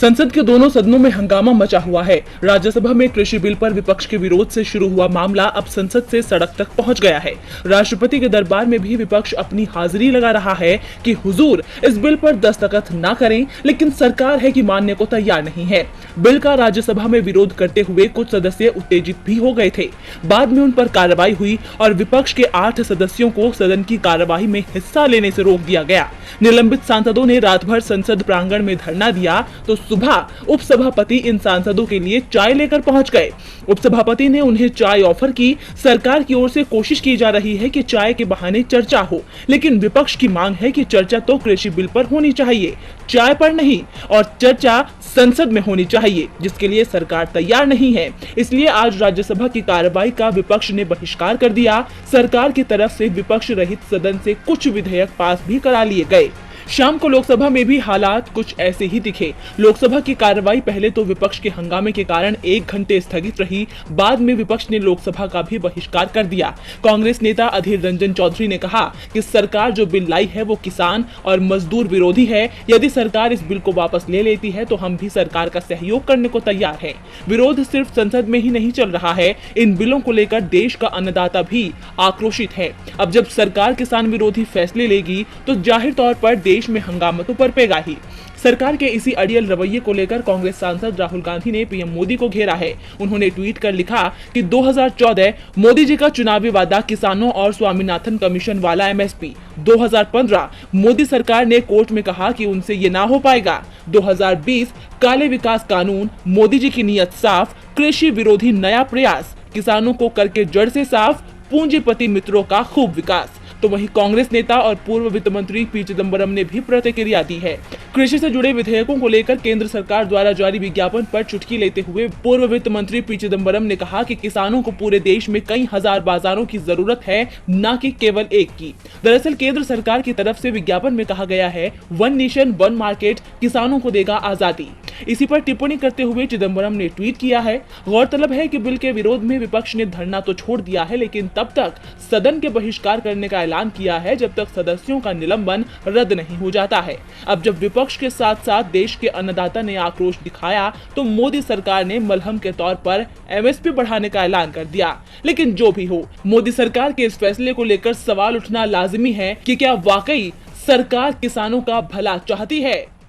संसद के दोनों सदनों में हंगामा मचा हुआ है। राज्यसभा में कृषि बिल पर विपक्ष के विरोध से शुरू हुआ मामला अब संसद से सड़क तक पहुंच गया है। राष्ट्रपति के दरबार में भी विपक्ष अपनी हाजिरी लगा रहा है कि हुजूर इस बिल पर दस्तखत न करें, लेकिन सरकार है कि मानने को तैयार नहीं है। बिल का राज्यसभा में विरोध करते हुए कुछ सदस्य उत्तेजित भी हो गए थे। बाद में उन पर कार्रवाई हुई और विपक्ष के 8 सदस्यों को सदन की कार्रवाई में हिस्सा लेने से रोक दिया गया। निलंबित सांसदों ने रात भर संसद प्रांगण में धरना दिया तो सुबह उपसभापति इन सांसदों के लिए चाय लेकर पहुंच गए। उपसभापति ने उन्हें चाय ऑफर की। सरकार की ओर से कोशिश की जा रही है कि चाय के बहाने चर्चा हो, लेकिन विपक्ष की मांग है कि चर्चा तो कृषि बिल पर होनी चाहिए, चाय पर नहीं, और चर्चा संसद में होनी चाहिए, जिसके लिए सरकार तैयार नहीं है। इसलिए आज राज्यसभा की कार्रवाई का विपक्ष ने बहिष्कार कर दिया। सरकार की तरफ से विपक्ष रहित सदन से कुछ विधेयक पास भी करा लिए गए। शाम को लोकसभा में भी हालात कुछ ऐसे ही दिखे। लोकसभा की कार्रवाई पहले तो विपक्ष के हंगामे के कारण 1 घंटे स्थगित रही। बाद में विपक्ष ने लोकसभा का भी बहिष्कार कर दिया। कांग्रेस नेता अधीर रंजन चौधरी ने कहा कि सरकार जो बिल लाई है वो किसान और मजदूर विरोधी है। यदि सरकार इस बिल को वापस ले लेती है तो हम भी सरकार का सहयोग करने को तैयार है। विरोध सिर्फ संसद में ही नहीं चल रहा है, इन बिलों को लेकर देश का अन्नदाता भी आक्रोशित है। अब जब सरकार किसान विरोधी फैसले लेगी तो जाहिर तौर पर देश में हंगामा तो बरपेगा ही। सरकार के इसी अड़ियल रवैये को लेकर कांग्रेस सांसद राहुल गांधी ने पीएम मोदी को घेरा है। उन्होंने ट्वीट कर लिखा कि 2014 मोदी जी का चुनावी वादा किसानों और स्वामीनाथन कमीशन वाला एमएसपी, 2015 मोदी सरकार ने कोर्ट में कहा कि उनसे ये ना हो पाएगा, 2020 काले विकास कानून, मोदी जी की नीयत साफ, कृषि विरोधी नया प्रयास, किसानों को करके जड़ से साफ, पूंजीपति मित्रों का खूब विकास। तो वहीं कांग्रेस नेता और पूर्व वित्त मंत्री पी चिदंबरम ने भी प्रतिक्रिया दी है। कृषि से जुड़े विधेयकों को लेकर केंद्र सरकार द्वारा जारी विज्ञापन पर चुटकी लेते हुए पूर्व वित्त मंत्री पी चिदंबरम ने कहा कि किसानों को पूरे देश में कई हजार बाजारों की जरूरत है, न कि केवल एक की। दरअसल केंद्र सरकार की तरफ से विज्ञापन में कहा गया है, वन नेशन वन मार्केट किसानों को देगा आजादी। इसी पर टिप्पणी करते हुए चिदंबरम ने ट्वीट किया है। गौरतलब है कि बिल के विरोध में विपक्ष ने धरना तो छोड़ दिया है, लेकिन तब तक सदन के बहिष्कार करने का ऐलान किया है जब तक सदस्यों का निलंबन रद्द नहीं हो जाता है। अब जब विपक्ष के साथ साथ देश के अन्नदाता ने आक्रोश दिखाया तो मोदी सरकार ने मलहम के तौर पर एमएसपी बढ़ाने का ऐलान कर दिया। लेकिन जो भी हो, मोदी सरकार के इस फैसले को लेकर सवाल उठना लाजिमी है कि क्या वाकई सरकार किसानों का भला चाहती है।